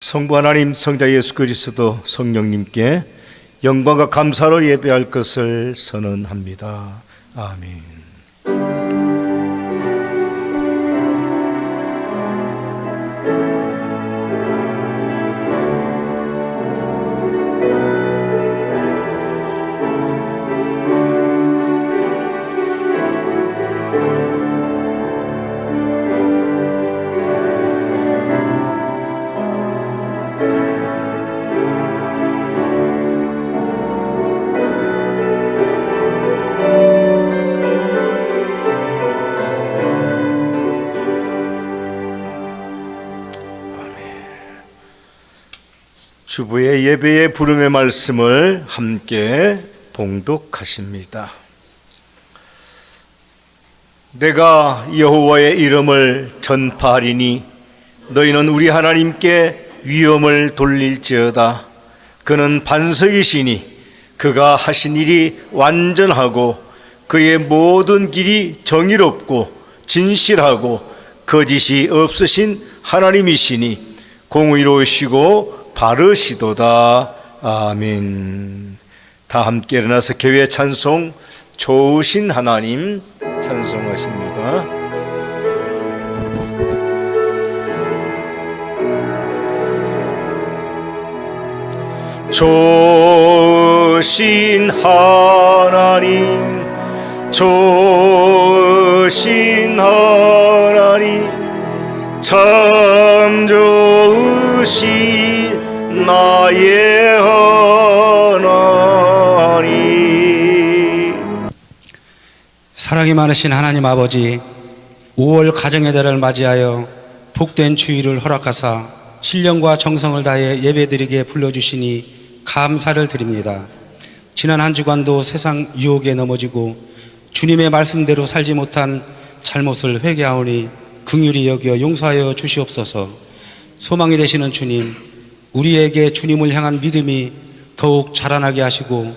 성부 하나님, 성자 예수 그리스도, 성령님께 영광과 감사로 예배할 것을 선언합니다. 아멘. 주부의 예배의 부름의 말씀을 함께 봉독하십니다. 내가 여호와의 이름을 전파하리니 너희는 우리 하나님께 위엄을 돌릴지어다. 그는 반석이시니 그가 하신 일이 완전하고 그의 모든 길이 정의롭고 진실하고 거짓이 없으신 하나님이시니 공의로우시고 바르시도다. 아멘. 다 함께 일어나서 교회 찬송 좋으신 하나님 찬송하십니다. 좋으신 하나님, 좋으신 하나님, 참 좋으신 나의 하나님. 사랑이 많으신 하나님 아버지, 5월 가정의 달을 맞이하여 복된 주일을 허락하사 신령과 정성을 다해 예배드리게 불러주시니 감사를 드립니다. 지난 한 주간도 세상 유혹에 넘어지고 주님의 말씀대로 살지 못한 잘못을 회개하오니 긍휼히 여겨 용서하여 주시옵소서. 소망이 되시는 주님, 우리에게 주님을 향한 믿음이 더욱 자라나게 하시고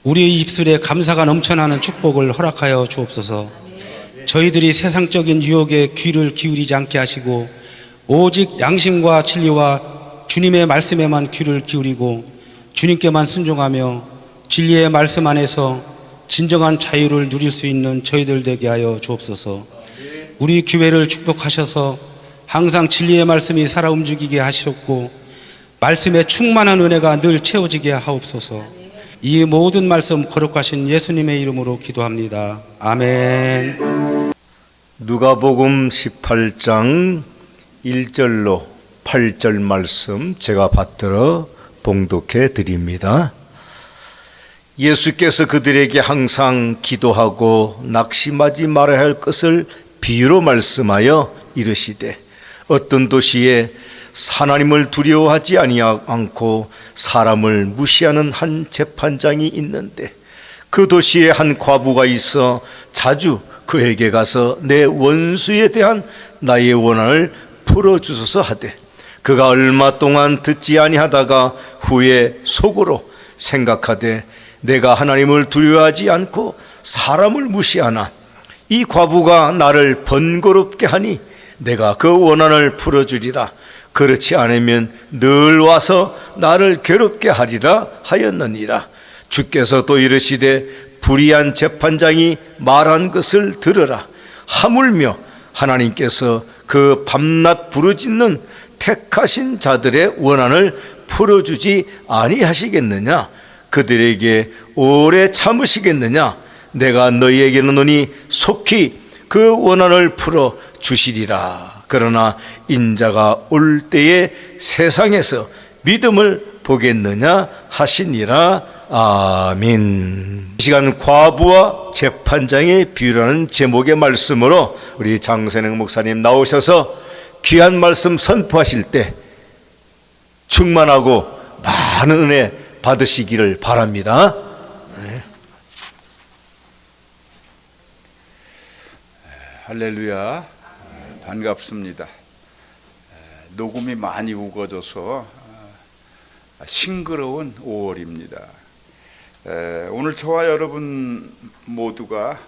우리의 입술에 감사가 넘쳐나는 축복을 허락하여 주옵소서. 저희들이 세상적인 유혹에 귀를 기울이지 않게 하시고 오직 양심과 진리와 주님의 말씀에만 귀를 기울이고 주님께만 순종하며 진리의 말씀 안에서 진정한 자유를 누릴 수 있는 저희들 되게 하여 주옵소서. 우리 교회를 축복하셔서 항상 진리의 말씀이 살아 움직이게 하시옵고 말씀에 충만한 은혜가 늘 채워지게 하옵소서. 이 모든 말씀 거룩하신 예수님의 이름으로 기도합니다. 아멘. 누가복음 18장 1절로 8절 말씀 제가 받들어 봉독해 드립니다. 예수께서 그들에게 항상 기도하고 낙심하지 말아야 할 것을 비유로 말씀하여 이르시되 어떤 도시에 하나님을 두려워하지 않고 사람을 무시하는 한 재판장이 있는데 그 도시에 한 과부가 있어 자주 그에게 가서 내 원수에 대한 나의 원한을 풀어주소서 하되 그가 얼마 동안 듣지 아니하다가 후에 속으로 생각하되 내가 하나님을 두려워하지 않고 사람을 무시하나 이 과부가 나를 번거롭게 하니 내가 그 원한을 풀어주리라. 그렇지 않으면 늘 와서 나를 괴롭게 하리라 하였느니라. 주께서 또 이르시되 불의한 재판장이 말한 것을 들으라. 하물며 하나님께서 그 밤낮 부르짖는 택하신 자들의 원한을 풀어주지 아니하시겠느냐? 그들에게 오래 참으시겠느냐? 내가 너희에게 이르노니 속히 그 원한을 풀어 주시리라. 그러나 인자가 올 때에 세상에서 믿음을 보겠느냐 하시니라. 아멘. 이 시간 과부와 재판장의 비유라는 제목의 말씀으로 우리 장선행 목사님 나오셔서 귀한 말씀 선포하실 때 충만하고 많은 은혜 받으시기를 바랍니다. 네. 할렐루야. 반갑습니다. 녹음이 많이 우거져서 싱그러운 5월입니다. 오늘 저와 여러분 모두가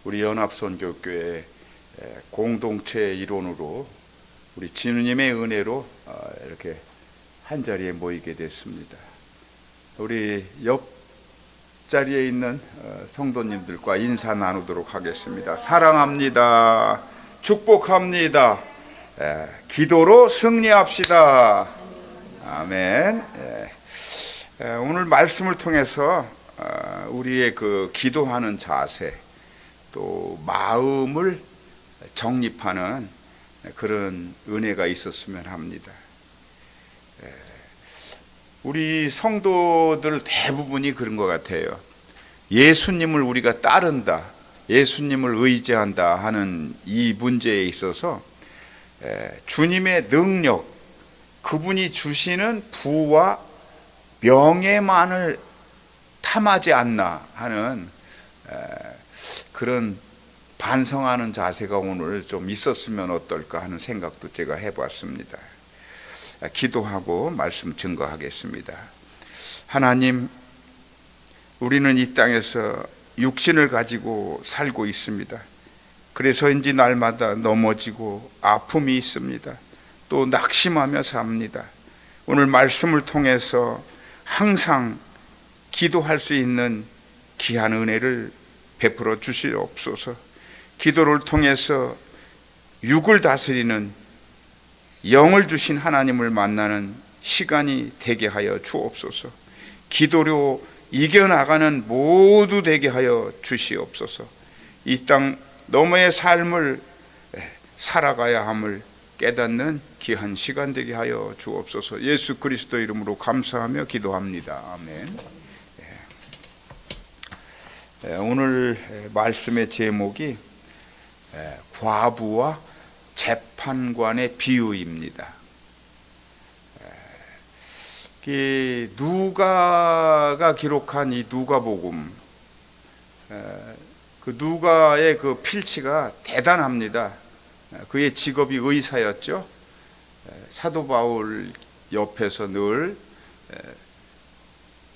우리 연합선교교회 공동체 일원으로 우리 진우님의 은혜로 이렇게 한 자리에 모이게 됐습니다. 우리 옆자리에 있는 성도님들과 인사 나누도록 하겠습니다. 사랑합니다. 축복합니다. 기도로 승리합시다. 아멘. 오늘 말씀을 통해서 우리의 그 기도하는 자세, 또 마음을 정립하는 그런 은혜가 있었으면 합니다. 우리 성도들 대부분이 그런 것 같아요. 예수님을 우리가 따른다, 예수님을 의지한다 하는 이 문제에 있어서 주님의 능력, 그분이 주시는 부와 명예만을 탐하지 않나 하는 그런 반성하는 자세가 오늘 좀 있었으면 어떨까 하는 생각도 제가 해봤습니다. 기도하고 말씀 증거하겠습니다. 하나님, 우리는 이 땅에서 육신을 가지고 살고 있습니다. 그래서인지 날마다 넘어지고 아픔이 있습니다. 또 낙심하며 삽니다. 오늘 말씀을 통해서 항상 기도할 수 있는 귀한 은혜를 베풀어 주시옵소서. 기도를 통해서 육을 다스리는 영을 주신 하나님을 만나는 시간이 되게 하여 주옵소서. 기도로 이겨나가는 모두 되게 하여 주시옵소서. 이 땅 너머의 삶을 살아가야 함을 깨닫는 귀한 시간 되게 하여 주옵소서. 예수 그리스도 이름으로 감사하며 기도합니다. 아멘. 오늘 말씀의 제목이 과부와 재판관의 비유입니다. 누가가 기록한 이 누가복음, 그 누가의 그 필치가 대단합니다. 그의 직업이 의사였죠. 사도 바울 옆에서 늘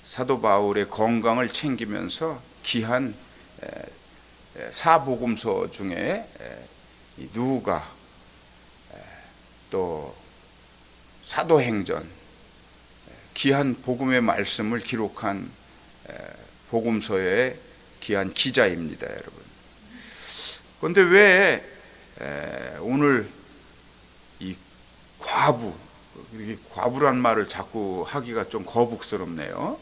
사도 바울의 건강을 챙기면서 귀한 사복음서 중에 누가, 또 사도행전, 귀한 복음의 말씀을 기록한 복음서의 귀한 기자입니다, 여러분. 그런데 왜 오늘 이 과부란 말을 자꾸 하기가 좀 거북스럽네요.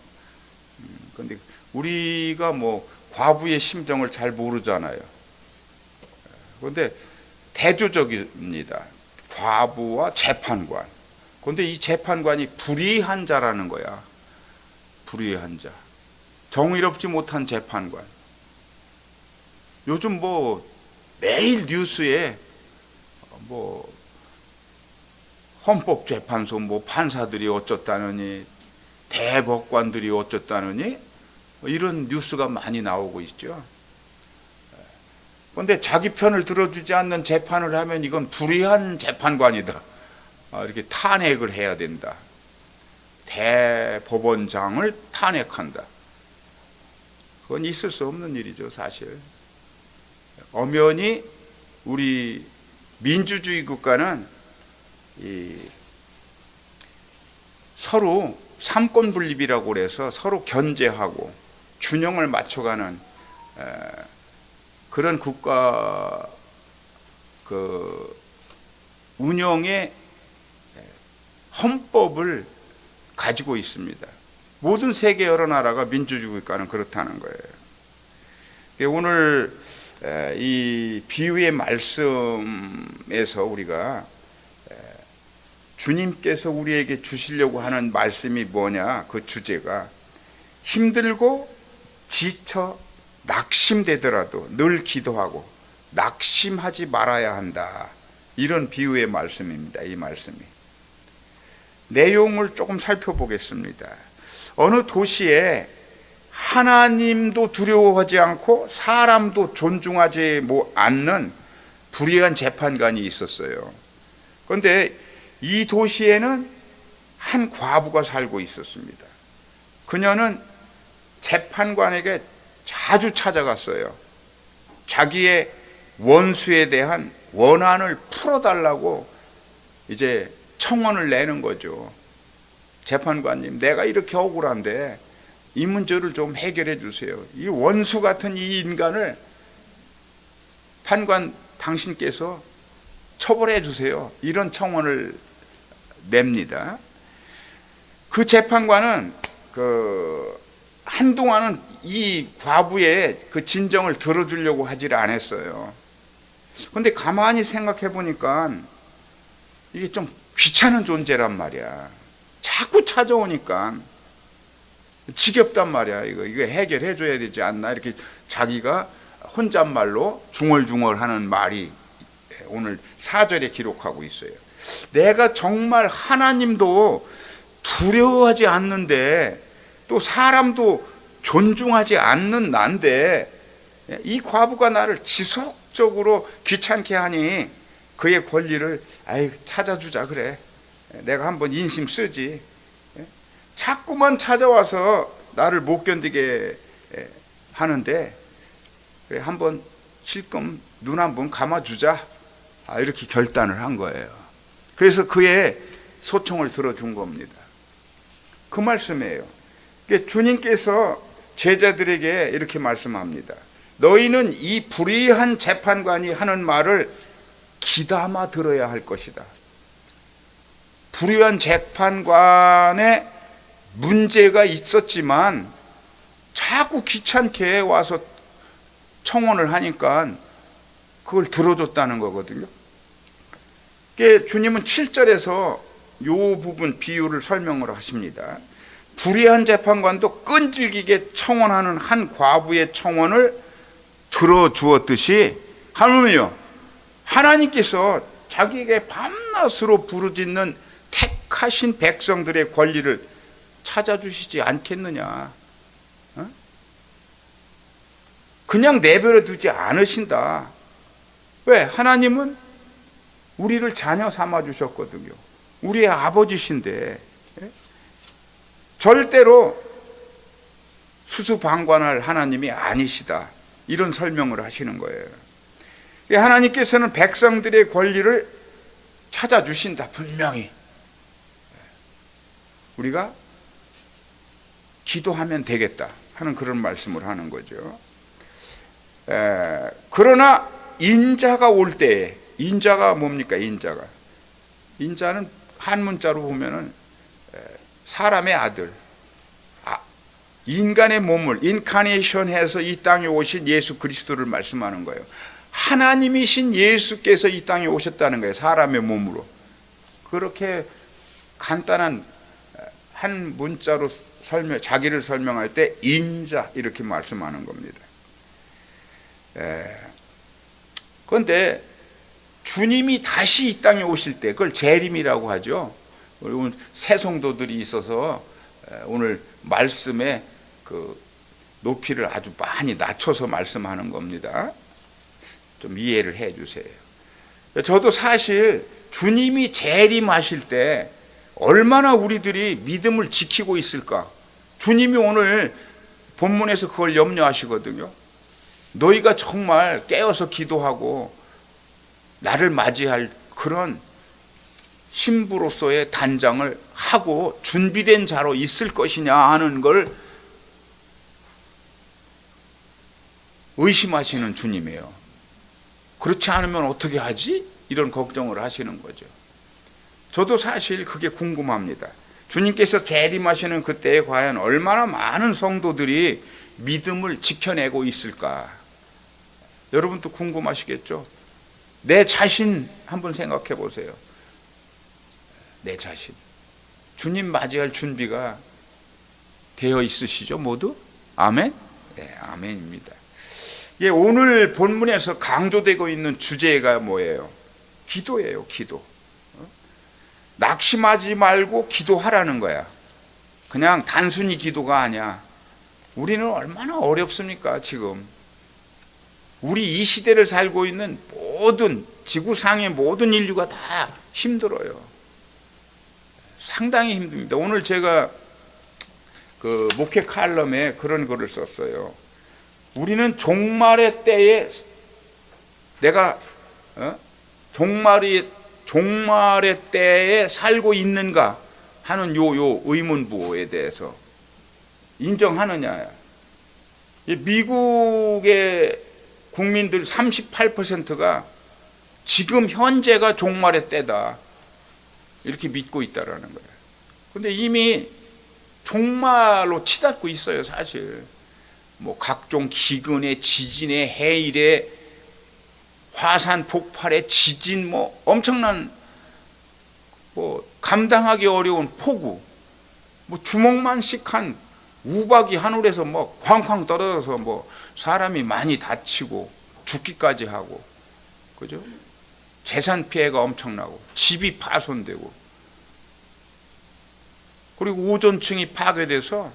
그런데 우리가 뭐 과부의 심정을 잘 모르잖아요. 그런데 대조적입니다. 과부와 재판관. 그런데 이 재판관이 불의한 자라는 거야. 불의한 자. 정의롭지 못한 재판관. 요즘 뭐 매일 뉴스에 뭐 헌법재판소 뭐 판사들이 어쩌다느니, 대법관들이 어쩌다느니 이런 뉴스가 많이 나오고 있죠. 그런데 자기 편을 들어주지 않는 재판을 하면 이건 불의한 재판관이다, 이렇게 탄핵을 해야 된다. 대법원장을 탄핵한다. 그건 있을 수 없는 일이죠, 사실. 엄연히 우리 민주주의 국가는 서로 삼권 분립이라고 그래서 서로 견제하고 균형을 맞춰가는 그런 국가 그 운영의 헌법을 가지고 있습니다. 모든 세계 여러 나라가 민주주의 국가는 그렇다는 거예요. 오늘 이 비유의 말씀에서 우리가 주님께서 우리에게 주시려고 하는 말씀이 뭐냐, 그 주제가 힘들고 지쳐 낙심되더라도 늘 기도하고 낙심하지 말아야 한다, 이런 비유의 말씀입니다. 이 말씀이 내용을 조금 살펴보겠습니다. 어느 도시에 하나님도 두려워하지 않고 사람도 존중하지 않는 불의한 재판관이 있었어요. 그런데 이 도시에는 한 과부가 살고 있었습니다. 그녀는 재판관에게 자주 찾아갔어요. 자기의 원수에 대한 원한을 풀어달라고 이제 청원을 내는 거죠. 재판관님, 내가 이렇게 억울한데 이 문제를 좀 해결해 주세요. 이 원수 같은 이 인간을 판관 당신께서 처벌해 주세요. 이런 청원을 냅니다. 그 재판관은 한동안은 이 과부의 그 진정을 들어주려고 하지를 않았어요. 그런데 가만히 생각해 보니까 이게 좀 귀찮은 존재란 말이야. 자꾸 찾아오니까 지겹단 말이야. 이거 해결해 줘야 되지 않나, 이렇게 자기가 혼잣말로 중얼중얼하는 말이 오늘 4절에 기록하고 있어요. 내가 정말 하나님도 두려워하지 않는데 또 사람도 존중하지 않는 난데 이 과부가 나를 지속적으로 귀찮게 하니 그의 권리를 찾아주자 그래. 내가 한번 인심 쓰지. 자꾸만 찾아와서 나를 못 견디게 하는데 그래, 한번 실금 눈 한번 감아주자. 이렇게 결단을 한 거예요. 그래서 그의 소청을 들어준 겁니다. 그 말씀이에요. 주님께서 제자들에게 이렇게 말씀합니다. 너희는 이 불의한 재판관이 하는 말을 귀담아 들어야 할 것이다. 불의한 재판관에 문제가 있었지만 자꾸 귀찮게 와서 청원을 하니까 그걸 들어줬다는 거거든요. 주님은 7절에서 이 부분 비유를 설명을 하십니다. 불의한 재판관도 끈질기게 청원하는 한 과부의 청원을 들어주었듯이 하나님께서 자기에게 밤낮으로 부르짖는 택하신 백성들의 권리를 찾아주시지 않겠느냐. 그냥 내버려 두지 않으신다. 왜? 하나님은 우리를 자녀 삼아 주셨거든요. 우리의 아버지신데 절대로 수수방관할 하나님이 아니시다. 이런 설명을 하시는 거예요. 하나님께서는 백성들의 권리를 찾아주신다. 분명히 우리가 기도하면 되겠다 하는 그런 말씀을 하는 거죠. 그러나 인자가 올 때에, 인자가 뭡니까? 인자는 한문자로 보면은 사람의 아들, 인간의 몸을 인카네이션해서 이 땅에 오신 예수 그리스도를 말씀하는 거예요. 하나님이신 예수께서 이 땅에 오셨다는 거예요. 사람의 몸으로. 그렇게 간단한 한 문자로 자기를 설명할 때 인자 이렇게 말씀하는 겁니다. 그런데 주님이 다시 이 땅에 오실 때 그걸 재림이라고 하죠. 오늘 새 성도들이 있어서 오늘 말씀에 그 높이를 아주 많이 낮춰서 말씀하는 겁니다. 좀 이해를 해 주세요. 저도 사실 주님이 재림하실 때 얼마나 우리들이 믿음을 지키고 있을까? 주님이 오늘 본문에서 그걸 염려하시거든요. 너희가 정말 깨어서 기도하고 나를 맞이할 그런 신부로서의 단장을 하고 준비된 자로 있을 것이냐 하는 걸 의심하시는 주님이에요. 그렇지 않으면 어떻게 하지? 이런 걱정을 하시는 거죠. 저도 사실 그게 궁금합니다. 주님께서 재림하시는 그때에 과연 얼마나 많은 성도들이 믿음을 지켜내고 있을까? 여러분도 궁금하시겠죠? 내 자신 한번 생각해 보세요. 내 자신. 주님 맞이할 준비가 되어 있으시죠, 모두? 아멘? 네, 아멘입니다. 예, 오늘 본문에서 강조되고 있는 주제가 뭐예요? 기도예요, 기도. 낙심하지 말고 기도하라는 거야. 그냥 단순히 기도가 아니야. 우리는 얼마나 어렵습니까, 지금. 우리 이 시대를 살고 있는 모든 지구상의 모든 인류가 다 힘들어요. 상당히 힘듭니다. 오늘 제가 그 목회 칼럼에 그런 글을 썼어요. 우리는 종말의 때에 내가 종말이 종말의 때에 살고 있는가 하는 요 의문부호에 대해서 인정하느냐. 미국의 국민들 38%가 지금 현재가 종말의 때다 이렇게 믿고 있다라는 거예요. 근데 이미 종말로 치닫고 있어요. 사실 뭐 각종 기근에, 지진에, 해일에, 화산 폭발에, 지진, 뭐 엄청난 뭐 감당하기 어려운 폭우, 뭐 주먹만씩한 우박이 하늘에서 뭐 쾅쾅 떨어져서 뭐 사람이 많이 다치고 죽기까지 하고, 그죠? 재산 피해가 엄청나고 집이 파손되고, 그리고 오존층이 파괴돼서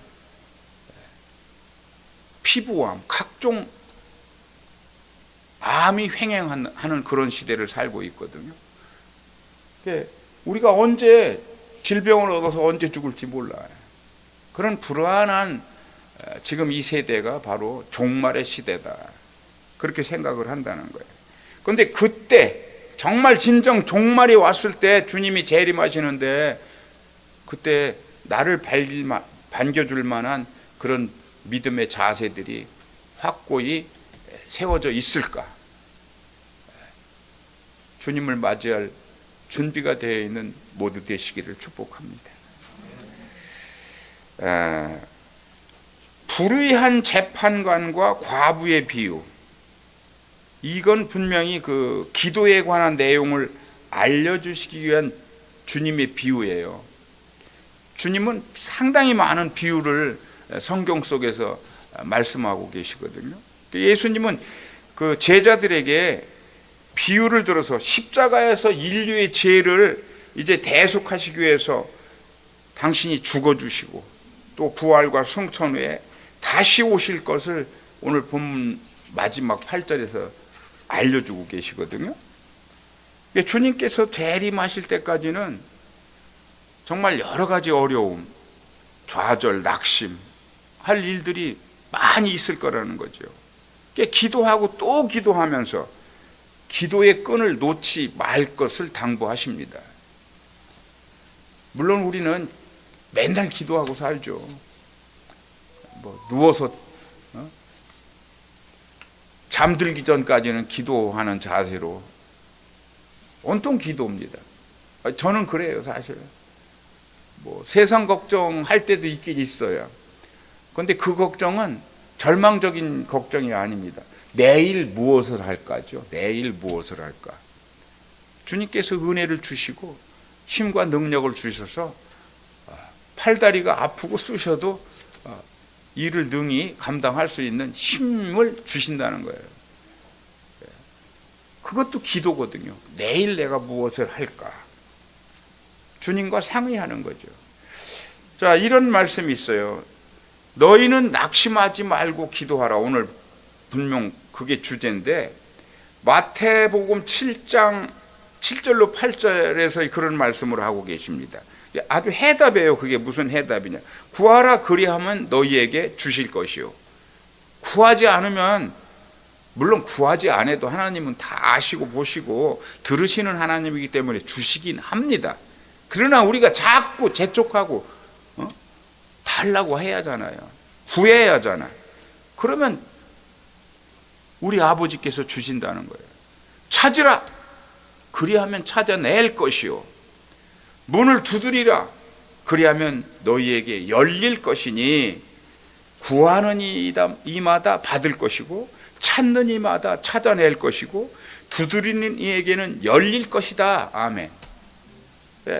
피부암, 각종 암이 횡행하는 그런 시대를 살고 있거든요. 우리가 언제 질병을 얻어서 언제 죽을지 몰라요. 그런 불안한 지금 이 세대가 바로 종말의 시대다, 그렇게 생각을 한다는 거예요. 그런데 그때 정말 진정 종말이 왔을 때 주님이 재림하시는데, 그때 나를 반겨줄 만한 그런 믿음의 자세들이 확고히 세워져 있을까? 주님을 맞이할 준비가 되어 있는 모두 되시기를 축복합니다. 불의한 재판관과 과부의 비유, 이건 분명히 그 기도에 관한 내용을 알려주시기 위한 주님의 비유예요. 주님은 상당히 많은 비유를 성경 속에서 말씀하고 계시거든요. 예수님은 그 제자들에게 비유를 들어서 십자가에서 인류의 죄를 이제 대속하시기 위해서 당신이 죽어주시고 또 부활과 승천 후에 다시 오실 것을 오늘 본문 마지막 8절에서 알려주고 계시거든요. 주님께서 재림하실 때까지는 정말 여러 가지 어려움, 좌절, 낙심 할 일들이 많이 있을 거라는 거죠. 기도하고 또 기도하면서 기도의 끈을 놓지 말 것을 당부하십니다. 물론 우리는 맨날 기도하고 살죠. 뭐 누워서 잠들기 전까지는 기도하는 자세로 온통 기도입니다. 저는 그래요, 사실. 뭐 세상 걱정할 때도 있긴 있어요. 그런데 그 걱정은 절망적인 걱정이 아닙니다. 내일 무엇을 할까죠? 내일 무엇을 할까? 주님께서 은혜를 주시고 힘과 능력을 주셔서 팔다리가 아프고 쑤셔도 이를 능히 감당할 수 있는 힘을 주신다는 거예요. 그것도 기도거든요. 내일 내가 무엇을 할까? 주님과 상의하는 거죠. 자, 이런 말씀이 있어요. 너희는 낙심하지 말고 기도하라. 오늘 분명 그게 주제인데, 마태복음 7장 7절로 8절에서 그런 말씀을 하고 계십니다. 아주 해답이에요. 그게 무슨 해답이냐? 구하라, 그리하면 너희에게 주실 것이요. 구하지 않으면, 물론 구하지 않아도 하나님은 다 아시고 보시고 들으시는 하나님이기 때문에 주시긴 합니다. 그러나 우리가 자꾸 재촉하고 달라고 해야 하잖아요. 구해야 하잖아요. 그러면 우리 아버지께서 주신다는 거예요. 찾으라, 그리하면 찾아낼 것이요. 문을 두드리라, 그리하면 너희에게 열릴 것이니, 구하는 이마다 받을 것이고 찾는 이마다 찾아낼 것이고 두드리는 이에게는 열릴 것이다. 아멘.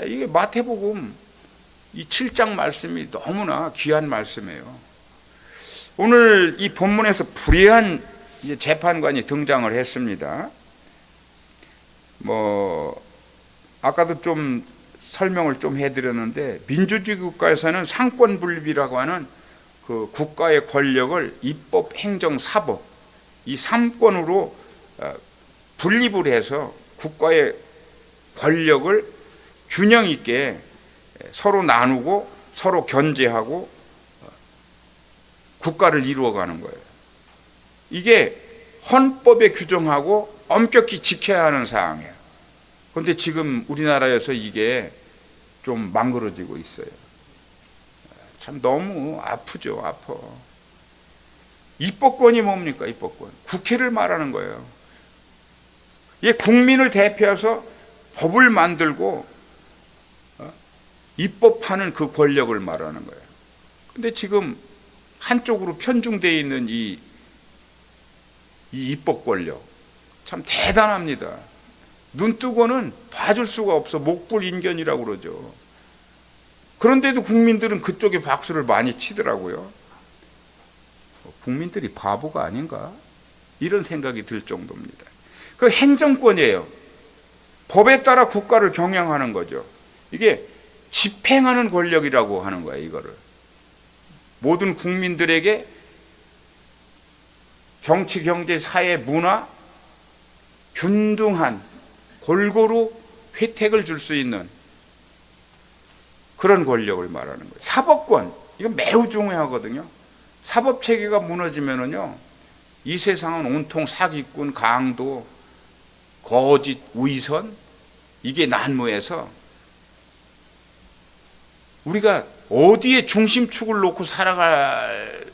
이게 마태복음 이 7장 말씀이 너무나 귀한 말씀이에요. 오늘 이 본문에서 불의한 재판관이 등장을 했습니다. 아까도 좀 설명을 좀 해드렸는데, 민주주의 국가에서는 상권 분립이라고 하는 그 국가의 권력을 입법, 행정, 사법 이 3권으로 분립을 해서 국가의 권력을 균형 있게 서로 나누고 서로 견제하고 국가를 이루어가는 거예요. 이게 헌법에 규정하고 엄격히 지켜야 하는 사항이에요. 그런데 지금 우리나라에서 이게 좀 망그러지고 있어요. 참 너무 아프죠. 아파. 입법권이 뭡니까? 입법권. 국회를 말하는 거예요. 이 국민을 대표해서 법을 만들고 입법하는 그 권력을 말하는 거예요. 근데 지금 한쪽으로 편중되어 있는 이 입법 권력 참 대단합니다. 눈 뜨고는 봐줄 수가 없어. 목불인견이라고 그러죠. 그런데도 국민들은 그쪽에 박수를 많이 치더라고요. 국민들이 바보가 아닌가? 이런 생각이 들 정도입니다. 그 행정권이에요. 법에 따라 국가를 경영하는 거죠. 이게 집행하는 권력이라고 하는 거예요. 이거를 모든 국민들에게 정치, 경제, 사회, 문화 균등한 골고루 혜택을 줄 수 있는 그런 권력을 말하는 거예요. 사법권, 이건 매우 중요하거든요. 사법 체계가 무너지면은요, 이 세상은 온통 사기꾼, 강도, 거짓, 위선, 이게 난무해서 우리가 어디에 중심축을 놓고 살아갈지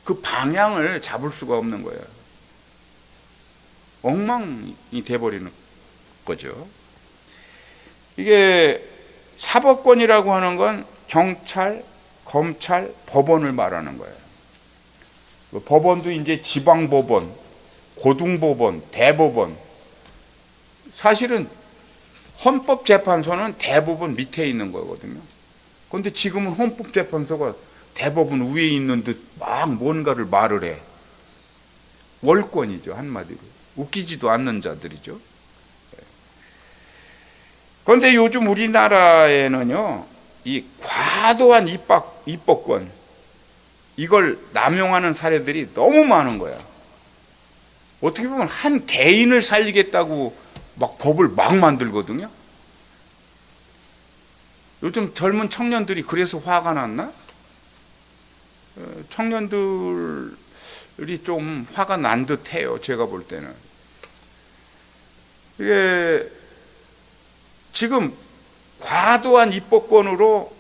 그 방향을 잡을 수가 없는 거예요. 엉망이 돼버리는 거죠. 이게 사법권이라고 하는 건 경찰, 검찰, 법원을 말하는 거예요. 법원도 이제 지방법원, 고등법원, 대법원. 사실은 헌법재판소는 대법원 밑에 있는 거거든요. 그런데 지금은 헌법재판소가 대법원 위에 있는 듯 막 뭔가를 말을 해. 월권이죠, 한마디로. 웃기지도 않는 자들이죠. 그런데 요즘 우리나라에는요, 이 과도한 입법권, 이걸 남용하는 사례들이 너무 많은 거야. 어떻게 보면 한 개인을 살리겠다고 막 법을 막 만들거든요. 요즘 젊은 청년들이 그래서 화가 났나? 청년들이 좀 화가 난 듯해요. 제가 볼 때는. 이게 지금 과도한 입법권으로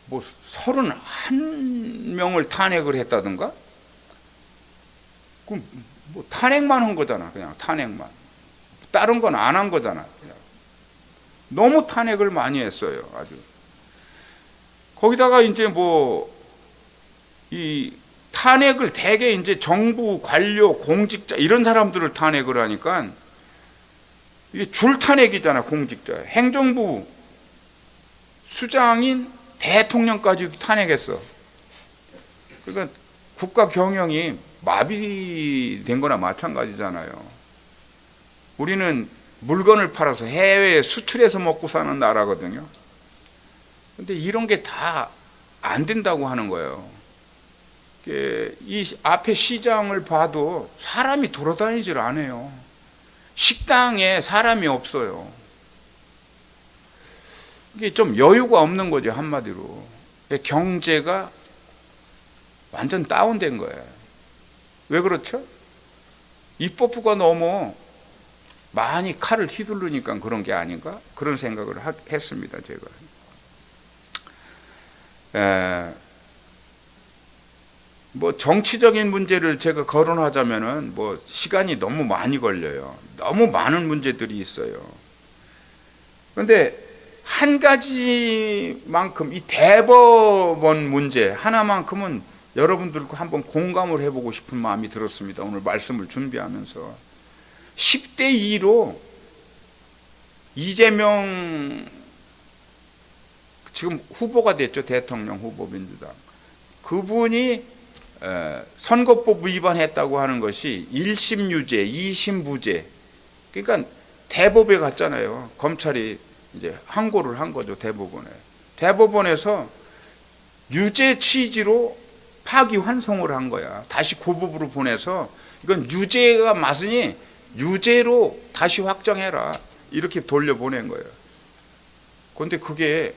뭐 31명을 탄핵을 했다든가? 그럼 뭐 탄핵만 한 거잖아. 그냥 탄핵만. 다른 건 안 한 거잖아. 그냥. 너무 탄핵을 많이 했어요. 아주. 거기다가 이제 뭐 이 탄핵을 대개 이제 정부 관료 공직자 이런 사람들을 탄핵을 하니까 이게 줄 탄핵이잖아. 공직자. 행정부 수장인 대통령까지도 탄핵했어. 그러니까 국가 경영이 마비된 거나 마찬가지잖아요. 우리는 물건을 팔아서 해외에 수출해서 먹고 사는 나라거든요. 근데 이런 게 다 안 된다고 하는 거예요. 이 앞에 시장을 봐도 사람이 돌아다니질 않아요. 식당에 사람이 없어요. 이게 좀 여유가 없는 거죠, 한마디로. 경제가 완전 다운된 거예요. 왜 그렇죠? 입법부가 너무 많이 칼을 휘두르니까 그런 게 아닌가? 그런 생각을 했습니다, 제가. 뭐 정치적인 문제를 제가 거론하자면은 뭐 시간이 너무 많이 걸려요. 너무 많은 문제들이 있어요. 그런데 한 가지만큼 이 대법원 문제 하나만큼은 여러분들과 한번 공감을 해보고 싶은 마음이 들었습니다. 오늘 말씀을 준비하면서 10대 2로 이재명 지금 후보가 됐죠. 대통령 후보 민주당. 그분이 선거법 위반했다고 하는 것이 1심 유죄, 2심 무죄. 그러니까 대법에 갔잖아요. 검찰이 이제 항고를 한 거죠. 대법원에. 대법원에서 유죄 취지로 파기환송을 한 거야. 다시 고법으로 보내서 이건 유죄가 맞으니 유죄로 다시 확정해라. 이렇게 돌려보낸 거예요. 그런데 그게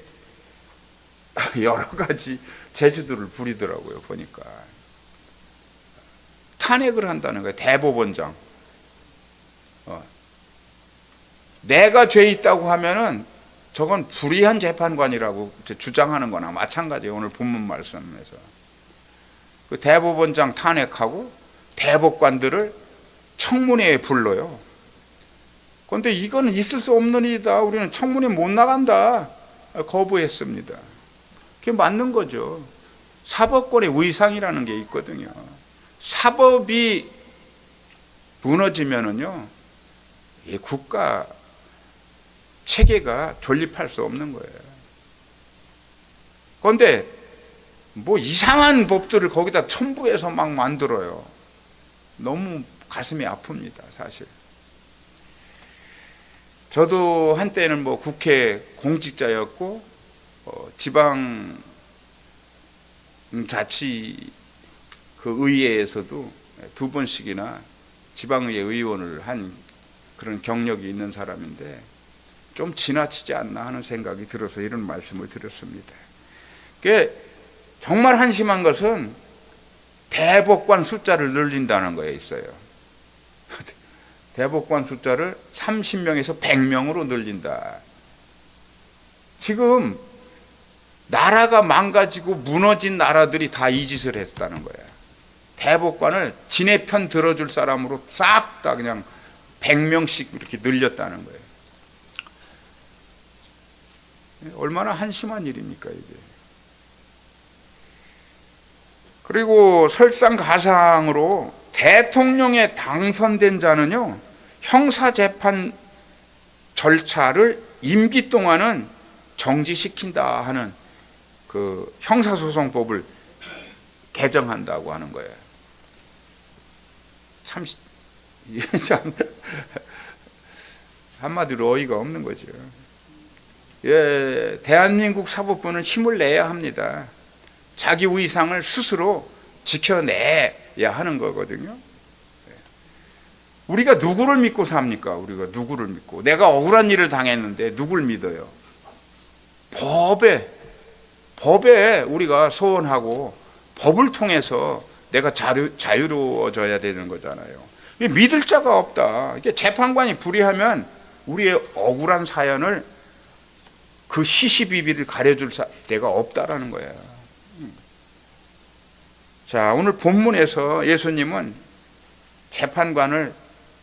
여러 가지 재주들을 부리더라고요. 보니까. 탄핵을 한다는 거예요. 대법원장. 내가 죄 있다고 하면은 저건 불의한 재판관이라고 주장하는 거나 마찬가지예요. 오늘 본문 말씀에서 그 대법원장 탄핵하고 대법관들을 청문회에 불러요. 그런데 이거는 있을 수 없는 일이다. 우리는 청문회 못 나간다. 거부했습니다. 그게 맞는 거죠. 사법권의 위상이라는 게 있거든요. 사법이 무너지면은요, 이 국가 체계가 존립할 수 없는 거예요. 그런데 뭐 이상한 법들을 거기다 첨부해서 막 만들어요. 너무 가슴이 아픕니다, 사실. 저도 한때는 뭐 국회 공직자였고 지방 자치 그 의회에서도 2번씩이나 지방의회 의원을 한 그런 경력이 있는 사람인데 좀 지나치지 않나 하는 생각이 들어서 이런 말씀을 드렸습니다. 그게 정말 한심한 것은 대법관 숫자를 늘린다는 거에 있어요. 대법관 숫자를 30명에서 100명으로 늘린다. 지금 나라가 망가지고 무너진 나라들이 다 이 짓을 했다는 거야. 대법관을 지네 편 들어줄 사람으로 싹 다 그냥 100명씩 이렇게 늘렸다는 거예요. 얼마나 한심한 일입니까, 이게. 그리고 설상가상으로 대통령에 당선된 자는요, 형사재판 절차를 임기 동안은 정지시킨다 하는 그 형사소송법을 개정한다고 하는 거예요. 참 한마디로 어이가 없는 거죠. 예, 대한민국 사법부는 힘을 내야 합니다. 자기 위상을 스스로 지켜내야 하는 거거든요. 우리가 누구를 믿고 삽니까? 우리가 누구를 믿고. 내가 억울한 일을 당했는데 누굴 믿어요? 법에 우리가 소원하고 법을 통해서 내가 자유로워져야 되는 거잖아요. 믿을 자가 없다. 이게 재판관이 불의하면 우리의 억울한 사연을 그 시시비비를 가려줄 데가 없다라는 거야. 자, 오늘 본문에서 예수님은 재판관을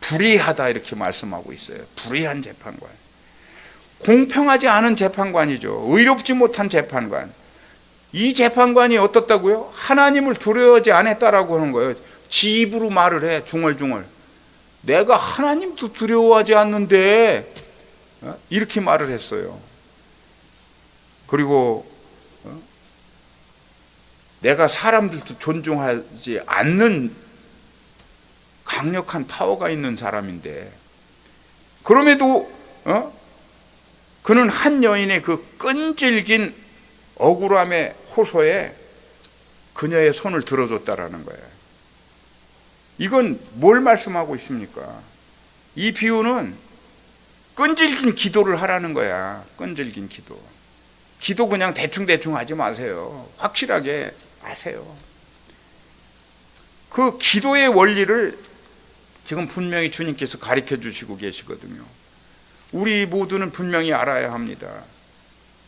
불의하다 이렇게 말씀하고 있어요. 불의한 재판관. 공평하지 않은 재판관이죠. 의롭지 못한 재판관. 이 재판관이 어떻다고요? 하나님을 두려워하지 않았다라고 하는 거예요. 지 입으로 말을 해, 중얼중얼. 내가 하나님도 두려워하지 않는데 이렇게 말을 했어요. 그리고 내가 사람들도 존중하지 않는 강력한 파워가 있는 사람인데 그럼에도 그는 한 여인의 그 끈질긴 억울함의 호소에 그녀의 손을 들어줬다라는 거예요. 이건 뭘 말씀하고 있습니까? 이 비유는 끈질긴 기도를 하라는 거야. 끈질긴 기도. 기도 그냥 대충대충 하지 마세요. 확실하게 하세요. 그 기도의 원리를 지금 분명히 주님께서 가르쳐 주시고 계시거든요. 우리 모두는 분명히 알아야 합니다.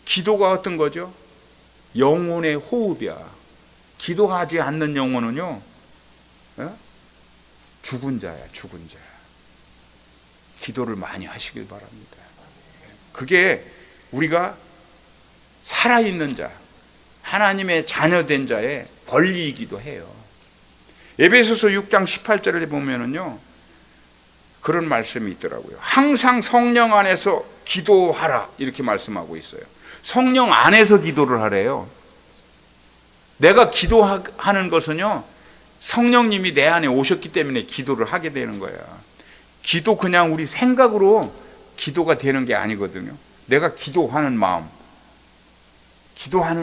기도가 어떤 거죠? 영혼의 호흡이야. 기도하지 않는 영혼은요, 죽은 자야, 죽은 자. 기도를 많이 하시길 바랍니다. 그게 우리가 살아있는 자, 하나님의 자녀된 자의 권리이기도 해요. 에베소서 6장 18절에 보면은요, 그런 말씀이 있더라고요. 항상 성령 안에서 기도하라 이렇게 말씀하고 있어요. 성령 안에서 기도를 하래요. 내가 기도하는 것은요, 성령님이 내 안에 오셨기 때문에 기도를 하게 되는 거야. 기도 그냥 우리 생각으로 기도가 되는 게 아니거든요. 내가 기도하는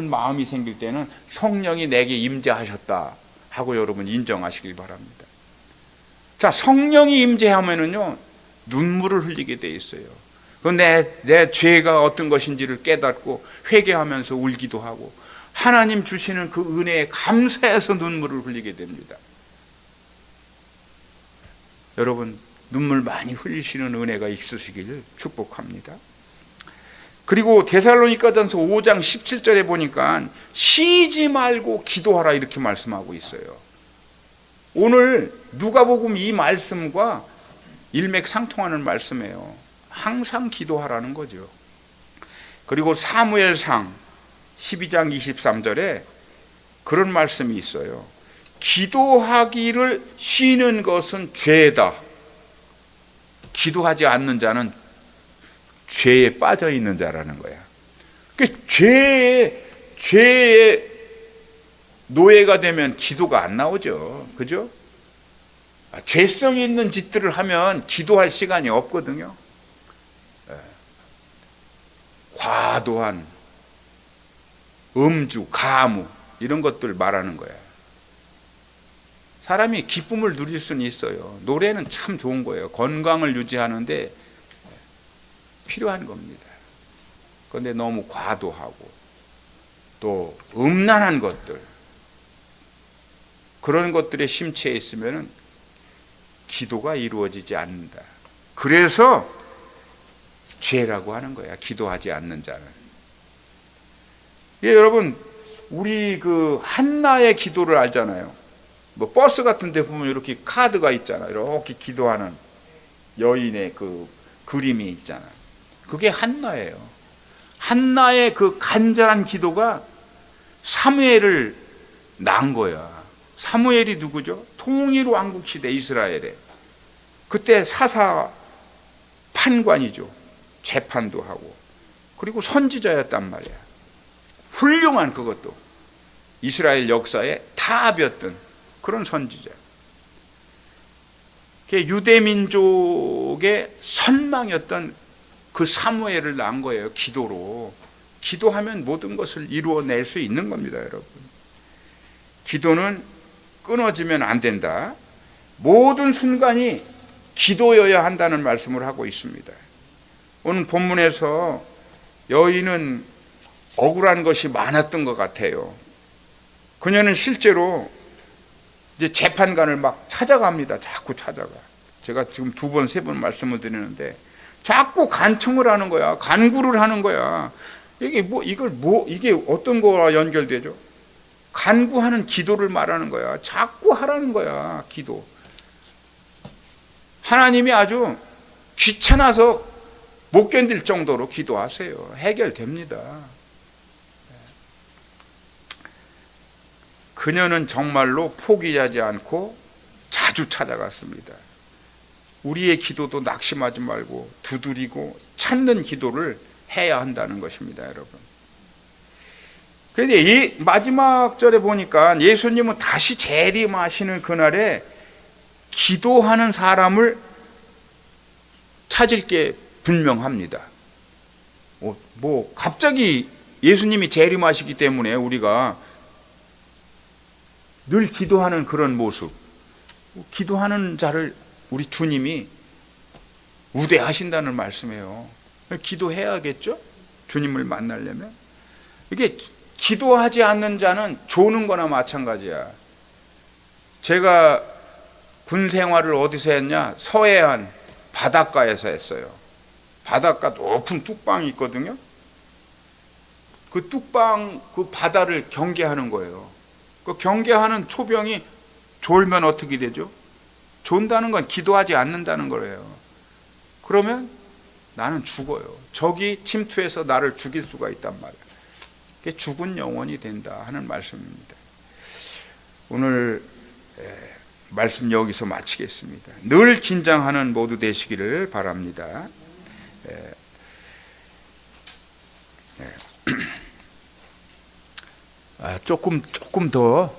마음이 생길 때는 성령이 내게 임재하셨다 하고 여러분 인정하시길 바랍니다. 자, 성령이 임재하면은요, 눈물을 흘리게 돼 있어요. 내 죄가 어떤 것인지를 깨닫고 회개하면서 울기도 하고 하나님 주시는 그 은혜에 감사해서 눈물을 흘리게 됩니다. 여러분, 눈물 많이 흘리시는 은혜가 있으시길 축복합니다. 그리고 데살로니가전서 5장 17절에 보니까 쉬지 말고 기도하라 이렇게 말씀하고 있어요. 오늘 누가복음 이 말씀과 일맥상통하는 말씀이에요. 항상 기도하라는 거죠. 그리고 사무엘상 12장 23절에 그런 말씀이 있어요. 기도하기를 쉬는 것은 죄다. 기도하지 않는 자는 죄에 빠져 있는 자라는 거야. 그 죄의 노예가 되면 기도가 안 나오죠. 그죠? 죄성 있는 짓들을 하면 기도할 시간이 없거든요. 과도한 음주, 가무 이런 것들 말하는 거야. 사람이 기쁨을 누릴 수는 있어요. 노래는 참 좋은 거예요. 건강을 유지하는데 필요한 겁니다. 그런데 너무 과도하고 또 음란한 것들, 그런 것들에 심취해 있으면 기도가 이루어지지 않는다. 그래서 죄라고 하는 거야. 기도하지 않는 자는. 예, 여러분, 우리 그 한나의 기도를 알잖아요. 뭐 버스 같은 데 보면 이렇게 카드가 있잖아요. 이렇게 기도하는 여인의 그 그림이 있잖아요. 그게 한나예요. 한나의 그 간절한 기도가 사무엘을 낳은 거야. 사무엘이 누구죠? 통일 왕국 시대 이스라엘에. 그때 사사 판관이죠. 재판도 하고. 그리고 선지자였단 말이야. 훌륭한, 그것도 이스라엘 역사에 답이었던 그런 선지자. 유대 민족의 선망이었던 그 사무엘을 낳은 거예요. 기도로. 기도하면 모든 것을 이루어낼 수 있는 겁니다, 여러분. 기도는 끊어지면 안 된다. 모든 순간이 기도여야 한다는 말씀을 하고 있습니다. 오늘 본문에서 여인은 억울한 것이 많았던 것 같아요. 그녀는 실제로 이제 재판관을 막 찾아갑니다. 자꾸 찾아가. 제가 지금 2번, 3번 말씀을 드리는데 자꾸 간청을 하는 거야. 간구를 하는 거야. 이게 어떤 거와 연결되죠? 간구하는 기도를 말하는 거야. 자꾸 하라는 거야, 기도. 하나님이 아주 귀찮아서 못 견딜 정도로 기도하세요. 해결됩니다. 그녀는 정말로 포기하지 않고 자주 찾아갔습니다. 우리의 기도도 낙심하지 말고 두드리고 찾는 기도를 해야 한다는 것입니다, 여러분. 그런데 이 마지막 절에 보니까 예수님은 다시 재림하시는 그날에 기도하는 사람을 찾을 게 분명합니다. 뭐 갑자기 예수님이 재림하시기 때문에 우리가 늘 기도하는 그런 모습, 기도하는 자를 우리 주님이 우대하신다는 말씀이에요. 기도해야겠죠? 주님을 만나려면. 이게 기도하지 않는 자는 조는 거나 마찬가지야. 제가 군 생활을 어디서 했냐? 서해안 바닷가에서 했어요. 바닷가 높은 뚝방이 있거든요. 그 뚝방, 그 바다를 경계하는 거예요. 그 경계하는 초병이 졸면 어떻게 되죠? 존다는 건 기도하지 않는다는 거예요. 그러면 나는 죽어요. 적이 침투해서 나를 죽일 수가 있단 말이에요. 그게 죽은 영혼이 된다 하는 말씀입니다. 오늘 말씀 여기서 마치겠습니다. 늘 긴장하는 모두 되시기를 바랍니다. 조금 더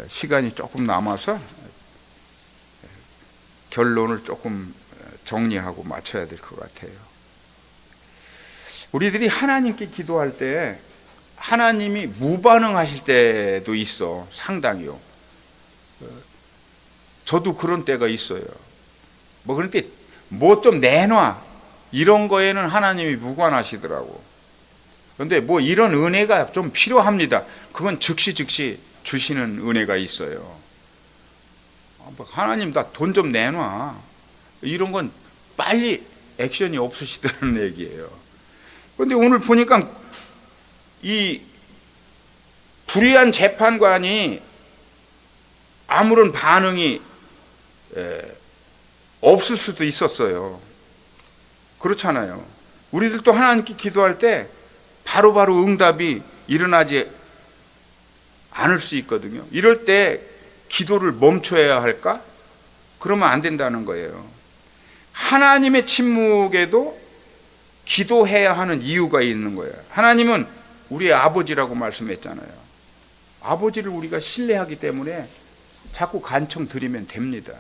시간이 조금 남아서 결론을 조금 정리하고 마쳐야 될 것 같아요. 우리들이 하나님께 기도할 때 하나님이 무반응하실 때도 있어. 상당히요. 저도 그런 때가 있어요. 그런데 뭐 좀 내놔 이런 거에는 하나님이 무관하시더라고. 그런데 이런 은혜가 좀 필요합니다. 그건 즉시 주시는 은혜가 있어요. 하나님, 나 돈 좀 내놔. 이런 건 빨리 액션이 없으시다는 얘기예요. 그런데 오늘 보니까 이 불의한 재판관이 아무런 반응이 없을 수도 있었어요. 그렇잖아요. 우리들도 하나님께 기도할 때 바로바로 응답이 일어나지 않을 수 있거든요. 이럴 때 기도를 멈춰야 할까? 그러면 안 된다는 거예요. 하나님의 침묵에도 기도해야 하는 이유가 있는 거예요. 하나님은 우리의 아버지라고 말씀했잖아요. 아버지를 우리가 신뢰하기 때문에 자꾸 간청 드리면 됩니다.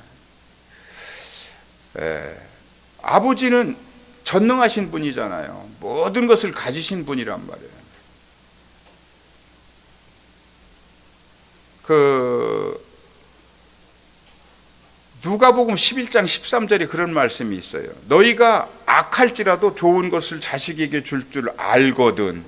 아버지는 전능하신 분이잖아요. 모든 것을 가지신 분이란 말이에요. 누가복음 11장 13절에 그런 말씀이 있어요. 너희가 악할지라도 좋은 것을 자식에게 줄 알거든.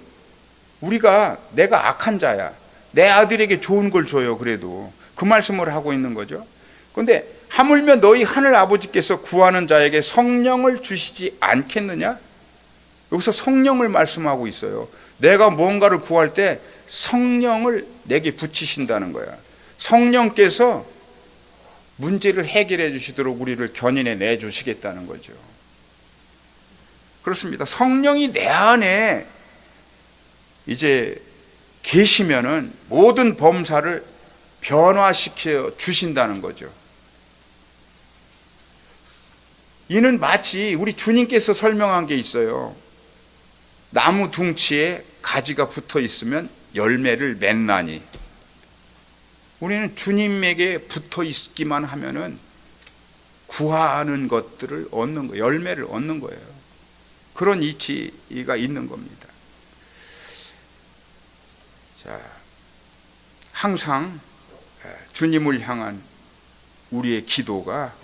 내가 악한 자야. 내 아들에게 좋은 걸 줘요. 그래도 그 말씀을 하고 있는 거죠. 그런데 하물며 너희 하늘 아버지께서 구하는 자에게 성령을 주시지 않겠느냐? 여기서 성령을 말씀하고 있어요. 내가 뭔가를 구할 때 성령을 내게 붙이신다는 거야. 성령께서 문제를 해결해 주시도록 우리를 견인해 내주시겠다는 거죠. 그렇습니다. 성령이 내 안에 이제 계시면은 모든 범사를 변화시켜 주신다는 거죠. 이는 마치 우리 주님께서 설명한 게 있어요. 나무 둥치에 가지가 붙어 있으면 열매를 맺나니. 우리는 주님에게 붙어 있기만 하면은 구하는 것들을 얻는 거예요. 열매를 얻는 거예요. 그런 이치가 있는 겁니다. 자, 항상 주님을 향한 우리의 기도가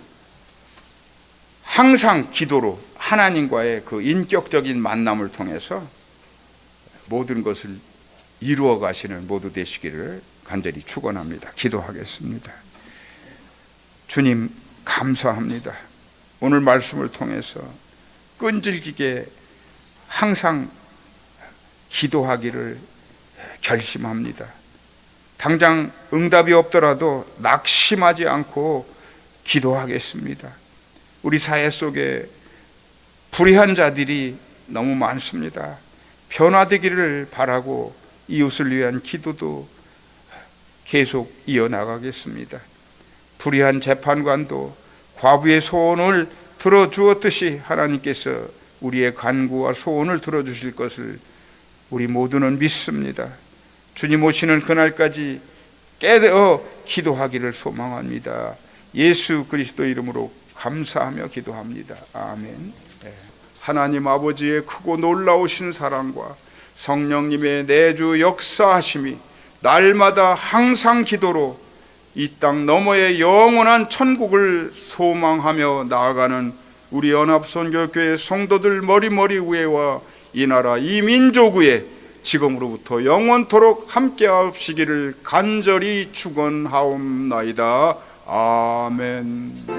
항상 기도로 하나님과의 그 인격적인 만남을 통해서 모든 것을 이루어 가시는 모두 되시기를 간절히 축원합니다. 기도하겠습니다. 주님 감사합니다. 오늘 말씀을 통해서 끈질기게 항상 기도하기를 결심합니다. 당장 응답이 없더라도 낙심하지 않고 기도하겠습니다. 우리 사회 속에 불의한 자들이 너무 많습니다. 변화되기를 바라고 이웃을 위한 기도도 계속 이어나가겠습니다. 불의한 재판관도 과부의 소원을 들어주었듯이 하나님께서 우리의 간구와 소원을 들어주실 것을 우리 모두는 믿습니다. 주님 오시는 그날까지 깨어 기도하기를 소망합니다. 예수 그리스도 이름으로 감사하며 기도합니다. 아멘. 하나님 아버지의 크고 놀라우신 사랑과 성령님의 내주 역사하심이 날마다 항상 기도로 이 땅 너머의 영원한 천국을 소망하며 나아가는 우리 연합선교교회 성도들 머리머리 위에와 이 나라 이 민족 위에 지금으로부터 영원토록 함께하시기를 간절히 축원하옵나이다. 아멘.